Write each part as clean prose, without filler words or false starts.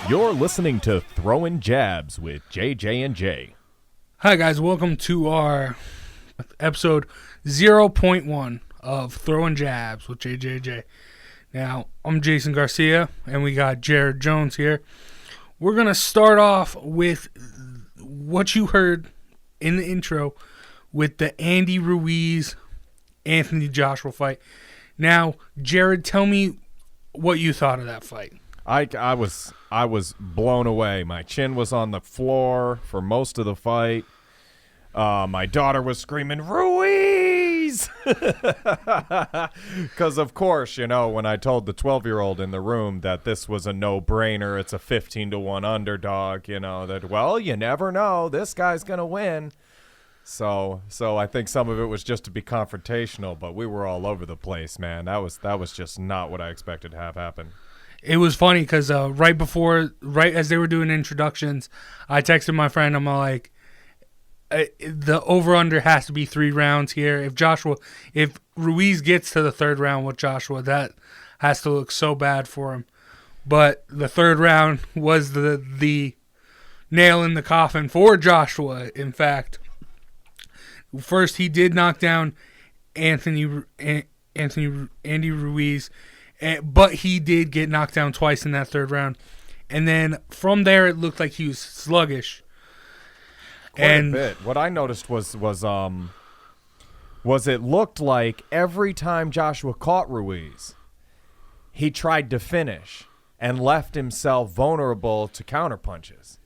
You're listening to Throwing Jabs with JJ and J. Hi guys, welcome to our episode 0.1 of Throwing Jabs with JJ. Now, I'm Jason Garcia, and we got Jared Jones here. We're going to start off with what you heard in the intro with the Andy Ruiz, Anthony Joshua fight. Now, Jared, tell me what you thought of that fight. I was blown away. My chin was on the floor for most of the fight. My daughter was screaming, Ruiz! Because, of course, you know, when I told the 12-year-old in the room that this was a no-brainer, it's a 15-1 underdog, you know, that, well, you never know. This guy's going to win. So I think some of it was just to be confrontational, but we were all over the place, man. That was just not what I expected to have happen. It was funny because right as they were doing introductions, I texted my friend. I'm like, the over/under has to be 3 rounds here. If Ruiz gets to the third round with Joshua, that has to look so bad for him. But the third round was the nail in the coffin for Joshua. In fact, first he did knock down Andy Ruiz. But he did get knocked down twice in that third round. And then from there, it looked like he was sluggish. Quite a bit. What I noticed was it looked like every time Joshua caught Ruiz, he tried to finish and left himself vulnerable to counterpunches.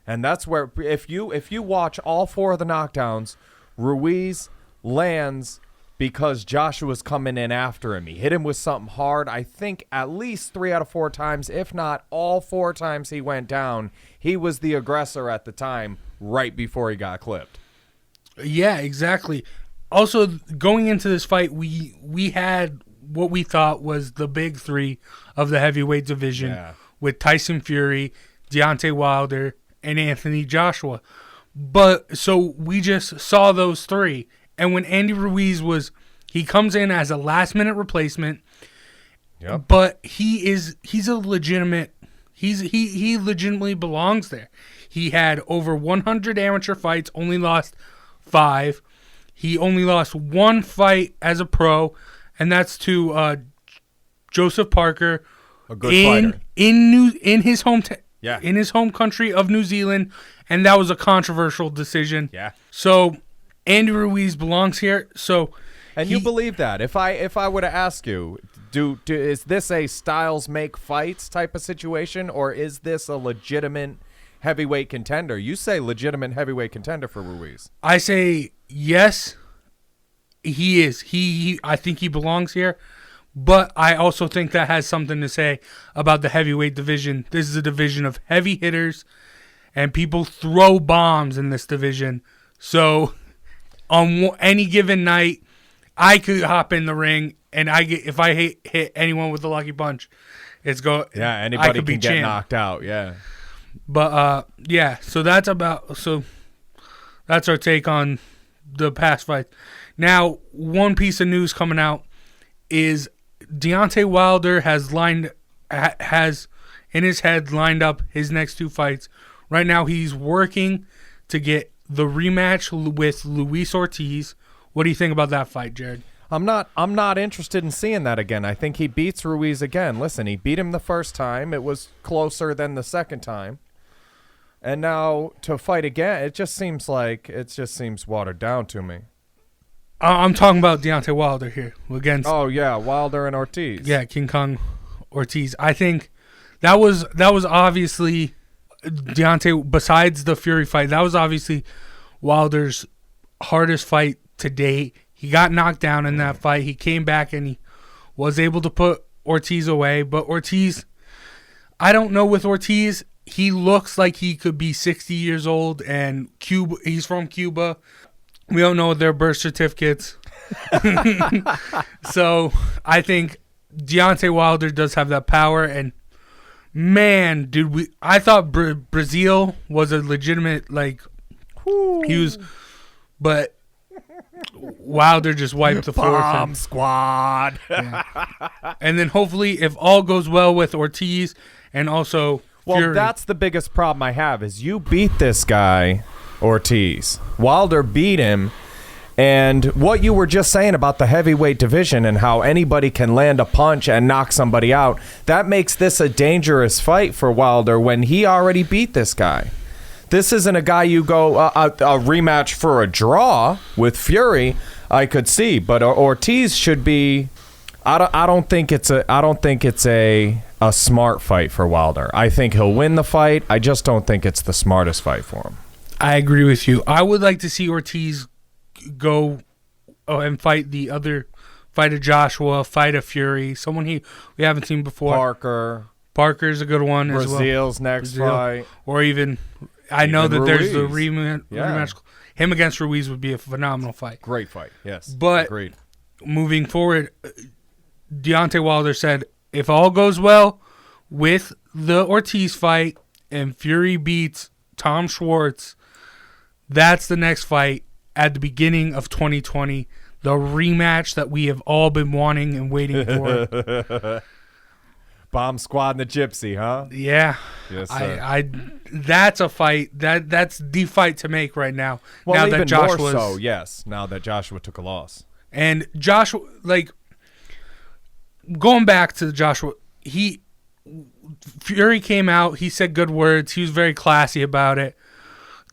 And that's where, if you watch all 4 of the knockdowns, Ruiz lands because Joshua's coming in after him. He hit him with something hard. I think at least 3 out of 4 times, if not all 4 times he went down, he was the aggressor at the time right before he got clipped. Yeah, exactly. Also, going into this fight, we had what we thought was the big 3 of the heavyweight division with Tyson Fury, Deontay Wilder, and Anthony Joshua. But so we just saw those 3. And when Andy Ruiz he comes in as a last-minute replacement, but he legitimately belongs there. He had over 100 amateur fights, only lost 5. He only lost 1 fight as a pro, and that's to Joseph Parker, a good fighter in his home country of New Zealand, and that was a controversial decision. Yeah. So Andy Ruiz belongs here. And you believe that? If I were to ask you, is this a Styles make fights type of situation, or is this a legitimate heavyweight contender? You say legitimate heavyweight contender for Ruiz. I say yes, he is. I think he belongs here, but I also think that has something to say about the heavyweight division. This is a division of heavy hitters, and people throw bombs in this division. So on any given night, I could hop in the ring, and if I hit anyone with a lucky punch, anybody can get knocked out. Yeah, but so that's our take on the past fight. Now, one piece of news coming out is Deontay Wilder has in his head lined up his next 2 fights. Right now, he's working to get the rematch with Luis Ortiz. What do you think about that fight, Jared? I'm not interested in seeing that again. I think he beats Ruiz again. Listen, he beat him the first time. It was closer than the second time. And now to fight again, it just seems watered down to me. I'm talking about Deontay Wilder here against. Oh yeah, Wilder and Ortiz. Yeah, King Kong Ortiz. I think that was obviously Deontay, besides the Fury fight, that was obviously Wilder's hardest fight to date. He got knocked down in that fight. He came back and he was able to put Ortiz away. But Ortiz, I don't know with Ortiz, he looks like he could be 60 years old, and he's from Cuba. We don't know their birth certificates. So I think Deontay Wilder does have that power, and man, dude, I thought Brazil was a legitimate, but Wilder just wiped the floor. Bomb squad. Yeah. And then hopefully, if all goes well with Ortiz, and also Well, Fury. that's the biggest problem I have is you beat this guy, Ortiz. Wilder beat him. And what you were just saying about the heavyweight division and how anybody can land a punch and knock somebody out, that makes this a dangerous fight for Wilder when he already beat this guy. This isn't a guy you go a rematch for a draw with Fury. I could see, but Ortiz should be. I don't think it's a smart fight for Wilder. I think he'll win the fight. I just don't think it's the smartest fight for him. I agree with you. I would like to see Ortiz go and fight a Joshua, fight a Fury, someone we haven't seen before. Parker's a good one as well. Brazil's next fight. Or even know that Ruiz. There's the rematch. Him against Ruiz would be a phenomenal fight. Great fight, yes. But agreed. Moving forward, Deontay Wilder said, if all goes well with the Ortiz fight and Fury beats Tom Schwartz, that's the next fight at the beginning of 2020, the rematch that we have all been wanting and waiting for. Bomb Squad and the Gypsy, huh? Yeah. Yes, sir. That's a fight. That's the fight to make right now. Well, now even that Joshua's, more so, yes. Now that Joshua took a loss. And Joshua, going back to Joshua, Fury came out. He said good words. He was very classy about it.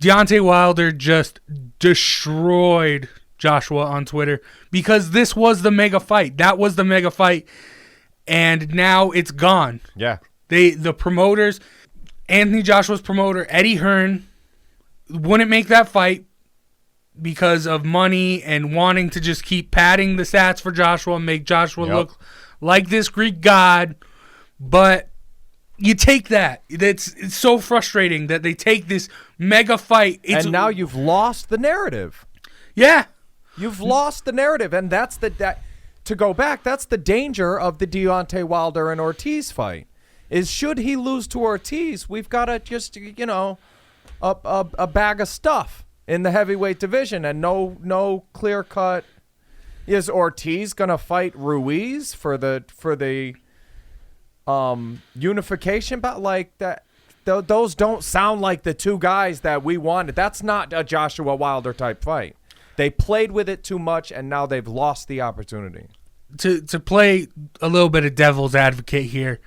Deontay Wilder just destroyed Joshua on Twitter because this was the mega fight. That was the mega fight, and now it's gone. Yeah. The promoters, Anthony Joshua's promoter, Eddie Hearn, wouldn't make that fight because of money and wanting to just keep padding the stats for Joshua and make Joshua look like this Greek god. But you take that. It's so frustrating that they take this mega fight. And now you've lost the narrative. Yeah. You've lost the narrative. And that's to go back, that's the danger of the Deontay Wilder and Ortiz fight. Is should he lose to Ortiz, we've got to just, a bag of stuff in the heavyweight division and no clear cut. Is Ortiz going to fight Ruiz for the unification, but like that those don't sound like the two guys that we wanted. That's not a Joshua Wilder type fight. They played with it too much and now they've lost the opportunity. To play a little bit of devil's advocate here,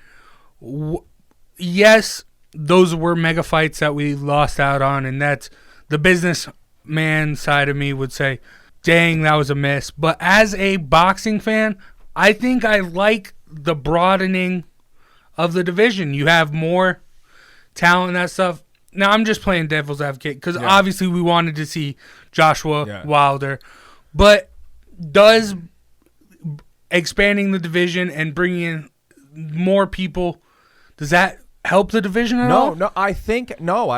yes, those were mega fights that we lost out on, and that's the businessman side of me would say, dang, that was a miss. But as a boxing fan, I think I like the broadening of the division. You have more talent and that stuff. Now, I'm just playing devil's advocate because obviously we wanted to see Joshua Wilder. But does expanding the division and bringing in more people, does that help the division at all? No, I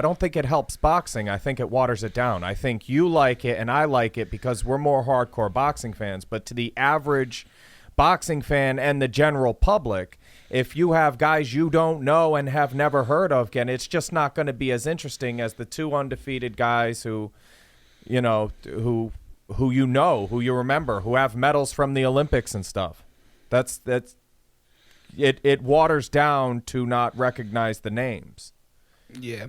don't think it helps boxing. I think it waters it down. I think you like it and I like it because we're more hardcore boxing fans. But to the average boxing fan and the general public, if you have guys you don't know and have never heard of, again, it's just not going to be as interesting as the two undefeated guys who you remember, who have medals from the Olympics and stuff. That's it waters down to not recognize the names. Yeah.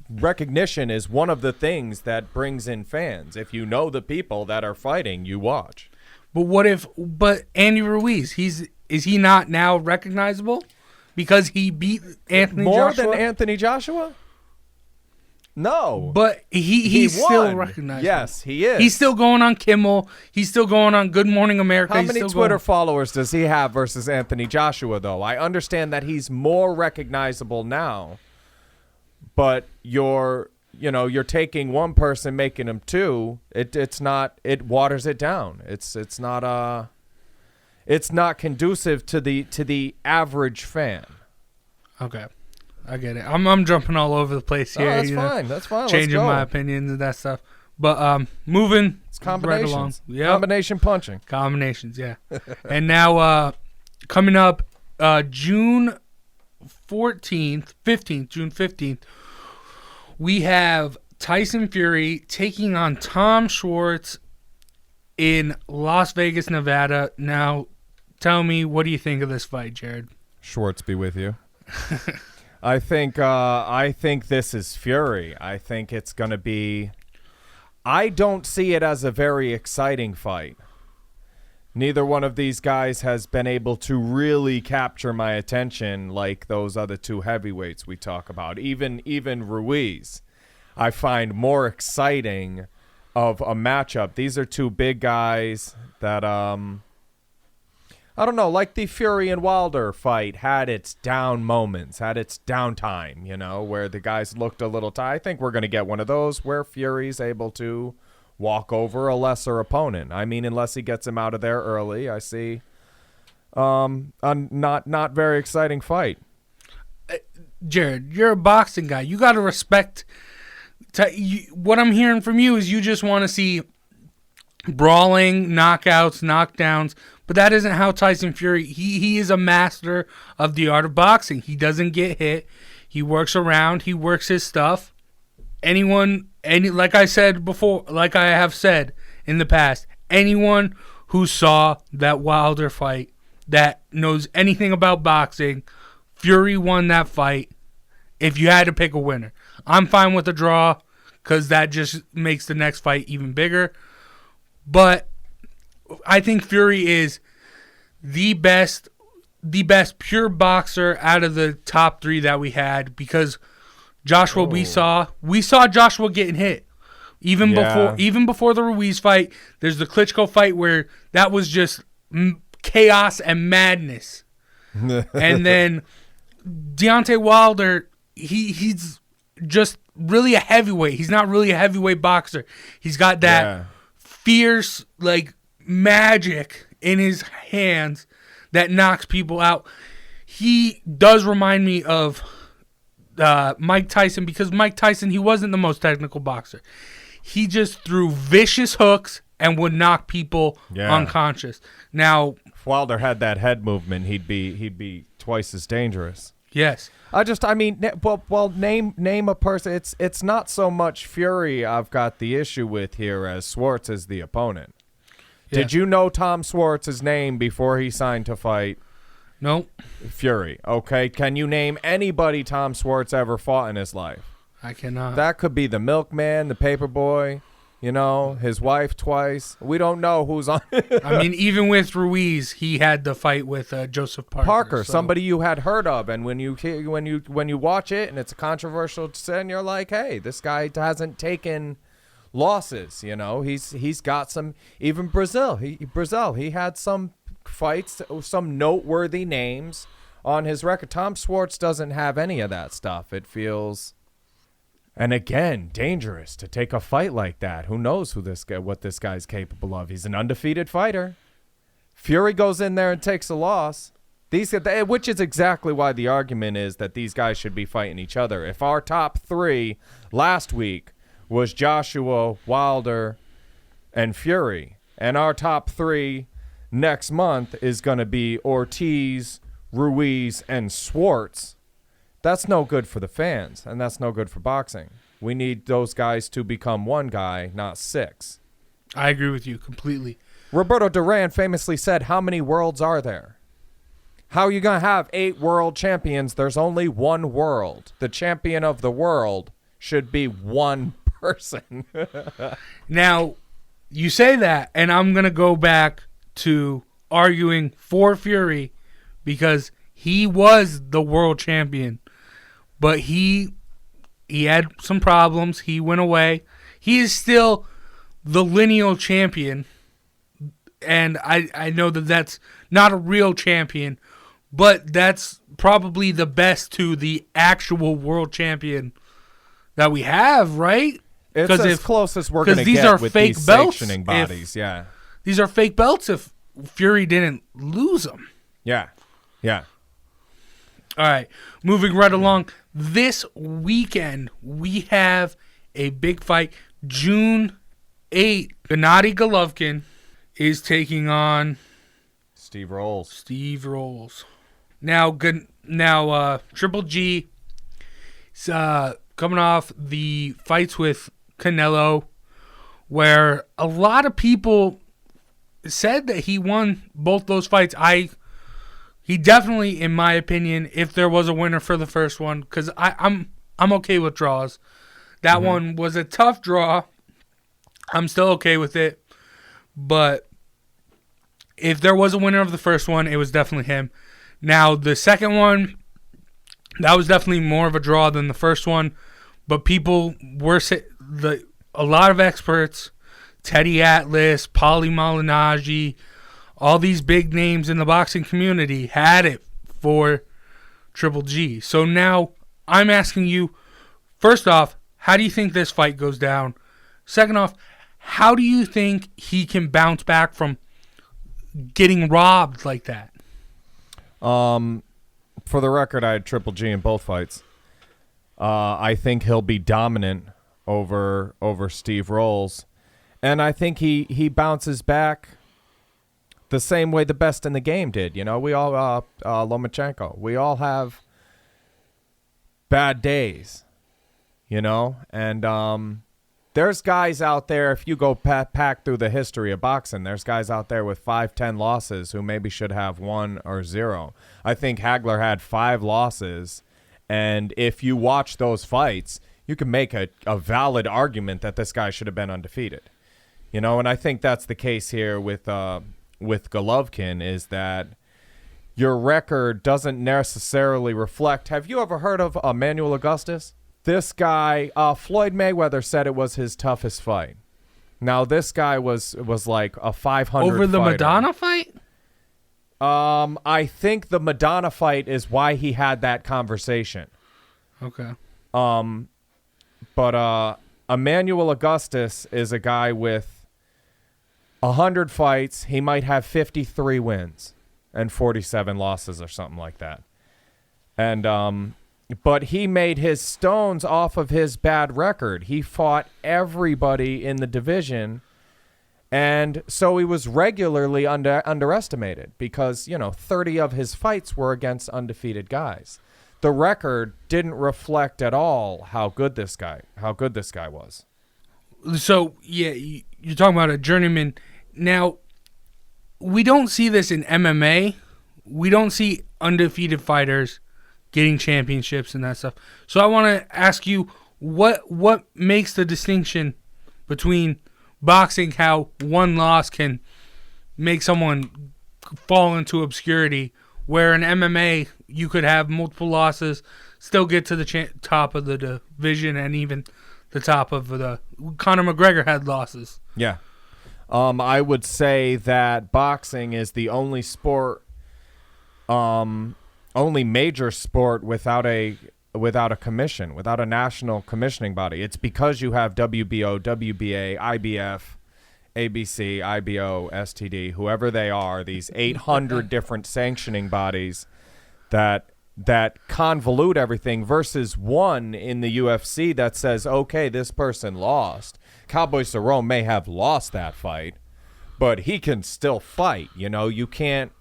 Recognition is one of the things that brings in fans. If you know the people that are fighting, you watch. But Andy Ruiz, is he not now recognizable because he beat Anthony Joshua? More than Anthony Joshua? No. But he's still recognizable. Yes, he is. He's still going on Kimmel. He's still going on Good Morning America. How many Twitter followers does he have versus Anthony Joshua, though? I understand that he's more recognizable now, but you're taking one person, making him two. It waters it down. It's not conducive to the average fan. Okay. I get it. I'm jumping all over the place here. That's fine. That's fine. Changing my opinions and that stuff. But moving it's combinations. right along. Yep. Combination punching. Combinations, yeah. And now coming up June 15th, we have Tyson Fury taking on Tom Schwartz in Las Vegas, Nevada. Now, tell me, what do you think of this fight, Jared? Schwartz be with you. I think this is Fury. I think it's going to be. I don't see it as a very exciting fight. Neither one of these guys has been able to really capture my attention like those other two heavyweights we talk about. Even Ruiz, I find more exciting of a matchup. These are two big guys that I don't know, like the Fury and Wilder fight had its down moments, had its downtime, where the guys looked a little tired. I think we're going to get one of those where Fury's able to walk over a lesser opponent. I mean, unless he gets him out of there early, I see a not very exciting fight. Jared, you're a boxing guy. You got to respect. What I'm hearing from you is you just want to see brawling, knockouts, knockdowns. But that isn't how Tyson Fury. He is a master of the art of boxing. He doesn't get hit. He works around. He works his stuff. Like I said before, like I have said in the past, anyone who saw that Wilder fight, that knows anything about boxing, Fury won that fight. If you had to pick a winner, I'm fine with the draw because that just makes the next fight even bigger. But I think Fury is the best pure boxer out of the top three that we had because Joshua, we saw Joshua getting hit even before the Ruiz fight. There's the Klitschko fight where that was just chaos and madness, and then Deontay Wilder, he's just really a heavyweight. He's not really a heavyweight boxer. He's got that fierce like magic in his hands that knocks people out. He does remind me of Mike Tyson because Mike Tyson, he wasn't the most technical boxer. He just threw vicious hooks and would knock people unconscious. Now, if Wilder had that head movement, he'd be twice as dangerous. Yes. Name a person. It's not so much Fury I've got the issue with here as Schwartz is the opponent. Yeah. Did you know Tom Schwartz's name before he signed to fight? No. Fury. Okay. Can you name anybody Tom Schwartz ever fought in his life? I cannot. That could be the milkman, the paperboy, his wife twice. We don't know who's on. I mean, even with Ruiz, he had the fight with Joseph Parker. Somebody you had heard of, and when you watch it and it's a controversial sin, you're like, hey, this guy hasn't taken losses. He's got some. Even Brazil, he had some fights, some noteworthy names on his record. Tom Schwartz doesn't have any of that stuff. It feels. And again, dangerous to take a fight like that. Who knows what this guy's capable of? He's an undefeated fighter. Fury goes in there and takes a loss. Which is exactly why the argument is that these guys should be fighting each other. If our top three last week was Joshua, Wilder, and Fury, and our top three next month is going to be Ortiz, Ruiz, and Schwartz, that's no good for the fans, and that's no good for boxing. We need those guys to become one guy, not six. I agree with you completely. Roberto Duran famously said, how many worlds are there? How are you going to have 8 world champions? There's only one world. The champion of the world should be one person. Now, you say that, and I'm going to go back to arguing for Fury because he was the world champion. But he had some problems. He went away. He is still the lineal champion. And I know that that's not a real champion, but that's probably the best to the actual world champion that we have, right? It's as close as we're going to get with fake these belts, sanctioning bodies, yeah. These are fake belts if Fury didn't lose them. Yeah, yeah. All right, moving right along. This weekend, we have a big fight. June 8th, Gennady Golovkin is taking on Steve Rolls. Now, Triple G is coming off the fights with Canelo, where a lot of people said that he won both those fights. I He definitely, in my opinion, if there was a winner for the first one, because I'm okay with draws. That one was a tough draw. I'm still okay with it. But if there was a winner of the first one, it was definitely him. Now, the second one, that was definitely more of a draw than the first one. But people were a lot of experts, Teddy Atlas, Paulie Malignaggi, all these big names in the boxing community had it for Triple G. So now I'm asking you, first off, how do you think this fight goes down? Second off, how do you think he can bounce back from getting robbed like that? For the record, I had Triple G in both fights. I think he'll be dominant over Steve Rolls. And I think he bounces back the same way the best in the game did. You know, we all, Lomachenko, we all have bad days, you know? And there's guys out there, if you go pack through the history of boxing, there's guys out there with 5-10 losses who maybe should have 1 or 0. I think Hagler had 5 losses. And if you watch those fights, you can make a valid argument that this guy should have been undefeated. You know, and I think that's the case here with Golovkin, is that your record doesn't necessarily reflect. Have you ever heard of Emmanuel Augustus? This guy, Floyd Mayweather said it was his toughest fight. Now, this guy was like a 500 over the fighter. Madonna fight? I think the Madonna fight is why he had that conversation. Okay. But Emmanuel Augustus is a guy with 100 fights. He might have 53 wins and 47 losses or something like that. And but he made his stones off of his bad record. He fought everybody in the division, and so he was regularly underestimated because, you know, 30 of his fights were against undefeated guys. The record didn't reflect at all how good this guy was. So, yeah, you're talking about a journeyman. Now, we don't see this in MMA. We don't see undefeated fighters getting championships and that stuff. So I want to ask you, what makes the distinction between boxing, how one loss can make someone fall into obscurity, where in MMA you could have multiple losses, still get to the top of the division, and even the top of the... Conor McGregor had losses. Yeah. I would say that boxing is the only sport... only major sport without a commission, without a national commissioning body. It's because you have WBO, WBA, IBF, ABC, IBO, STD, whoever they are, these 800 different sanctioning bodies that convolute everything, versus one in the UFC that says, okay, this person lost. Cowboy Cerrone may have lost that fight, but he can still fight. You know, you can't.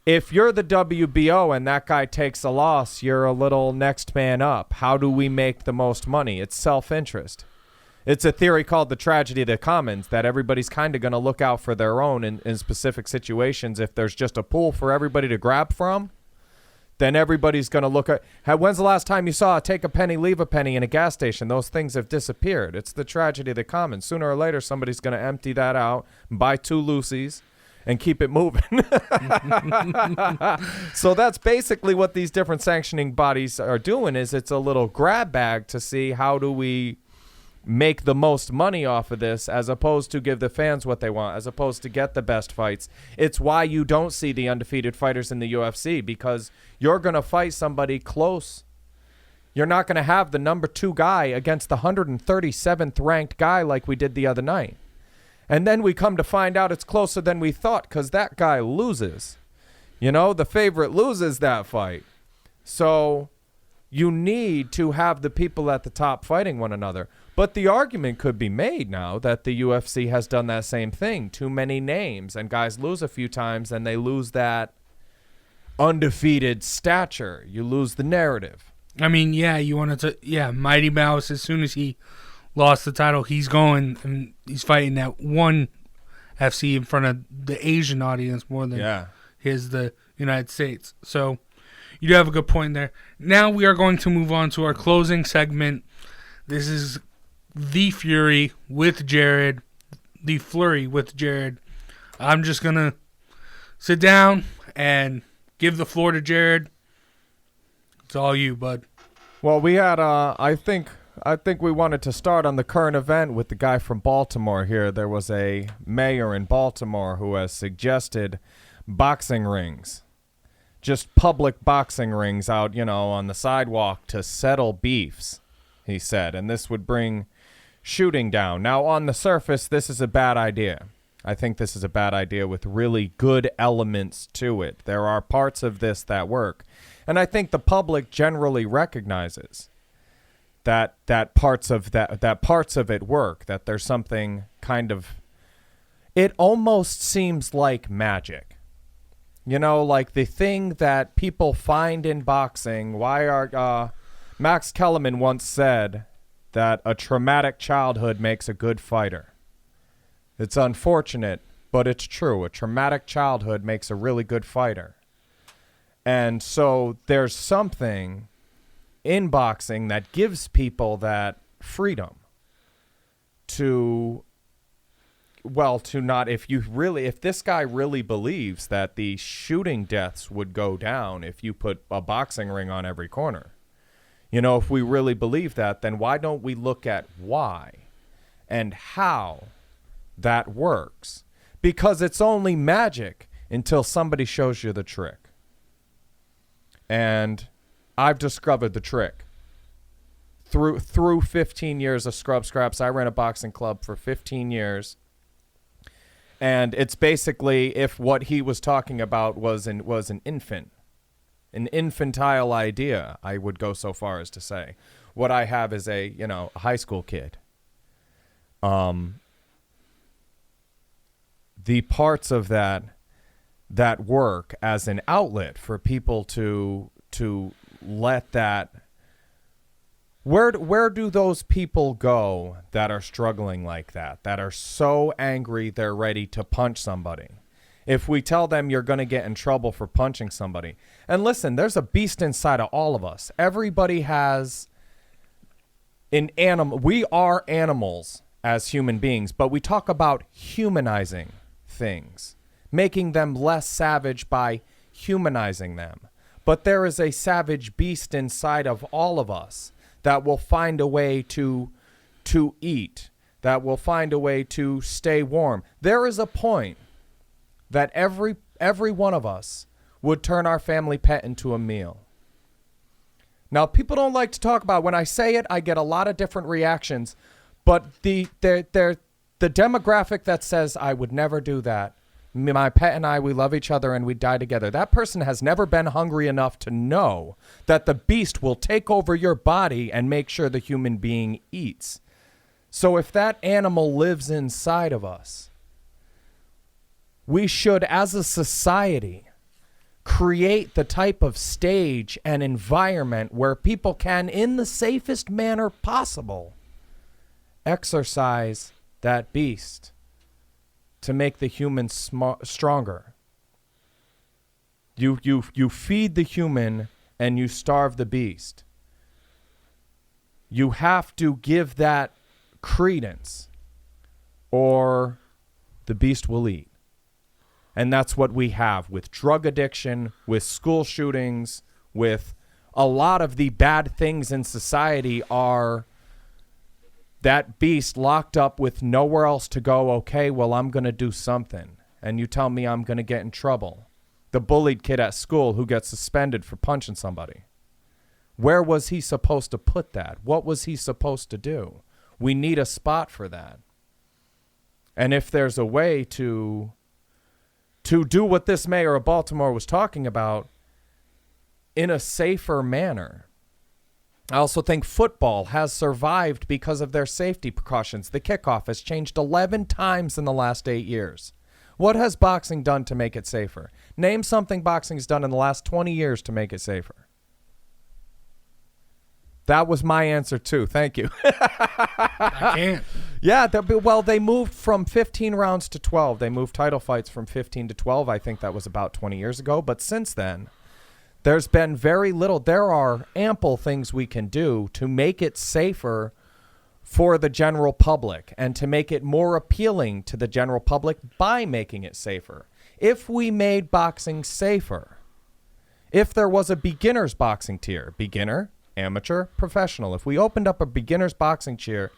If you're the WBO and that guy takes a loss, you're a little next man up. How do we make the most money? It's self-interest. It's a theory called the tragedy of the commons, that everybody's kind of going to look out for their own in specific situations. If there's just a pool for everybody to grab from, then everybody's going to look at... When's the last time you saw a take a penny, leave a penny in a gas station? Those things have disappeared. It's the tragedy of the commons. Sooner or later, somebody's going to empty that out, buy 2 Lucy's, and keep it moving. So that's basically what these different sanctioning bodies are doing, is it's a little grab bag to see how do we make the most money off of this, as opposed to give the fans what they want, as opposed to get the best fights. It's why you don't see the undefeated fighters in the UFC, because you're going to fight somebody close. You're not going to have the number 2 guy against the 137th ranked guy like we did the other night. And then we come to find out it's closer than we thought because that guy loses. You know, the favorite loses that fight. So you need to have the people at the top fighting one another. But the argument could be made now that the UFC has done that same thing. Too many names, and guys lose a few times, and they lose that undefeated stature. You lose the narrative. I mean, yeah, you wanted to... Yeah, Mighty Mouse, as soon as he lost the title, he's going and he's fighting that one FC in front of the Asian audience more than the United States. So you do have a good point there. Now we are going to move on to our closing segment. This is The Fury with Jared. The Flurry with Jared. I'm just going to sit down and give the floor to Jared. It's all you, bud. Well, we had, I think we wanted to start on the current event with the guy from Baltimore here. There was a mayor in Baltimore who has suggested boxing rings. Just public boxing rings out, on the sidewalk to settle beefs, he said. And this would bring shooting down. Now, on the surface, this is a bad idea. I think this is a bad idea with really good elements to it. There are parts of this that work. And I think the public generally recognizes that parts of it work, that there's something kind of, it almost seems like magic. Like the thing that people find in boxing. Max Kellerman once said that a traumatic childhood makes a good fighter. It's unfortunate, but it's true. A traumatic childhood makes a really good fighter. And so there's something in boxing that gives people that freedom to not, if this guy really believes that the shooting deaths would go down if you put a boxing ring on every corner, if we really believe that, then why don't we look at why and how that works? Because it's only magic until somebody shows you the trick. And I've discovered the trick. Through 15 years of Scrub Scraps, I ran a boxing club for 15 years. And it's basically, if what he was talking about was an infantile idea, I would go so far as to say. What I have is a high school kid. The parts of that work as an outlet for people to let that. Where do those people go that are struggling like that are so angry they're ready to punch somebody? If we tell them you're going to get in trouble for punching somebody. And listen, there's a beast inside of all of us. Everybody has an animal. We are animals as human beings, but we talk about humanizing things, making them less savage by humanizing them. But there is a savage beast inside of all of us that will find a way to eat, that will find a way to stay warm. There is a point that every one of us would turn our family pet into a meal. Now, people don't like to talk about, when I say it, I get a lot of different reactions, but the demographic that says I would never do that, my pet and I, we love each other and we die together. That person has never been hungry enough to know that the beast will take over your body and make sure the human being eats. So if that animal lives inside of us, we should, as a society, create the type of stage and environment where people can, in the safest manner possible, exercise that beast to make the human stronger. You feed the human and you starve the beast. You have to give that credence or the beast will eat. And that's what we have with drug addiction, with school shootings, with a lot of the bad things in society are that beast locked up with nowhere else to go. Okay, well, I'm going to do something. And you tell me I'm going to get in trouble. The bullied kid at school who gets suspended for punching somebody. Where was he supposed to put that? What was he supposed to do? We need a spot for that. And if there's a way to do what this mayor of Baltimore was talking about in a safer manner. I also think football has survived because of their safety precautions. The kickoff has changed 11 times in the last 8 years. What has boxing done to make it safer? Name something boxing's done in the last 20 years to make it safer. That was my answer too. Thank you. I can't. Yeah, well, they moved from 15 rounds to 12. They moved title fights from 15 to 12. I think that was about 20 years ago. But since then, there's been very little. There are ample things we can do to make it safer for the general public and to make it more appealing to the general public by making it safer. If we made boxing safer, if there was a beginner's boxing tier, beginner, amateur, professional, if we opened up a beginner's boxing tier,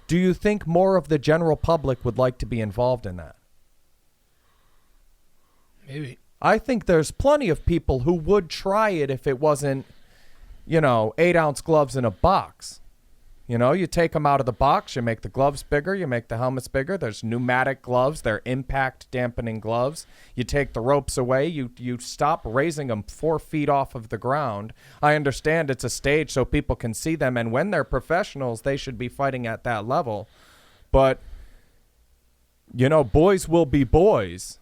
do you think more of the general public would like to be involved in that? Maybe. I think there's plenty of people who would try it if it wasn't, 8-ounce gloves in a box. You take them out of the box, you make the gloves bigger, you make the helmets bigger. There's pneumatic gloves, they're impact dampening gloves. You take the ropes away, you stop raising them 4 feet off of the ground. I understand it's a stage so people can see them, and when they're professionals, they should be fighting at that level. But, boys will be boys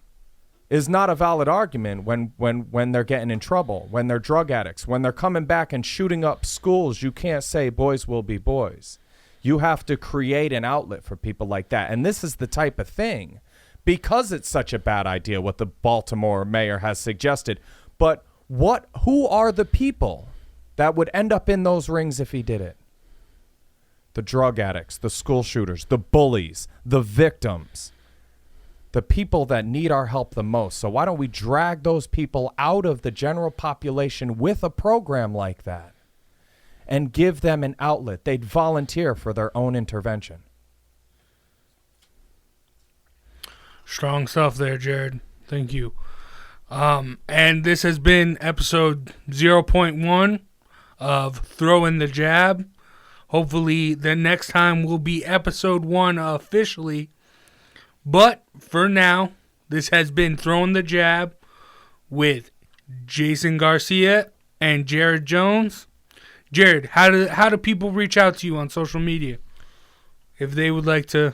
is not a valid argument when they're getting in trouble, when they're drug addicts, when they're coming back and shooting up schools. You can't say boys will be boys. You have to create an outlet for people like that. And this is the type of thing, because it's such a bad idea what the Baltimore mayor has suggested. But who are the people that would end up in those rings if he did it? The drug addicts, the school shooters, the bullies, the victims. The people that need our help the most. So why don't we drag those people out of the general population with a program like that and give them an outlet? They'd volunteer for their own intervention. Strong stuff there, Jared. Thank you. And this has been episode 0.1 of Throw in the Jab. Hopefully the next time will be episode 1 officially. But for now, this has been Throwing the Jab with Jason Garcia and Jared Jones. Jared, how do people reach out to you on social media if they would like to?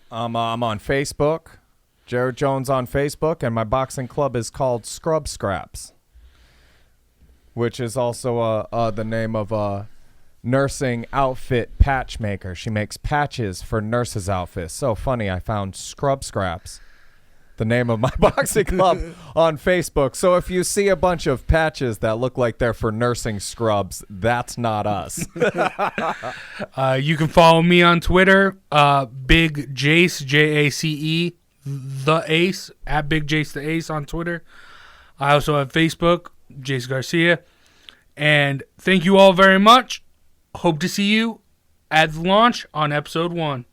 I'm on Facebook, Jared Jones on Facebook, and my boxing club is called Scrub Scraps, which is also the name of a nursing outfit patch maker. She makes patches for nurses' outfits. So funny, I found Scrub Scraps, the name of my boxing club, on Facebook. So if you see a bunch of patches that look like they're for nursing scrubs, that's not us. You can follow me on Twitter, Big Jace, Jace, the Ace, at Big Jace the Ace on Twitter. I also have Facebook, Jace Garcia. And thank you all very much. Hope to see you at the launch on episode 1.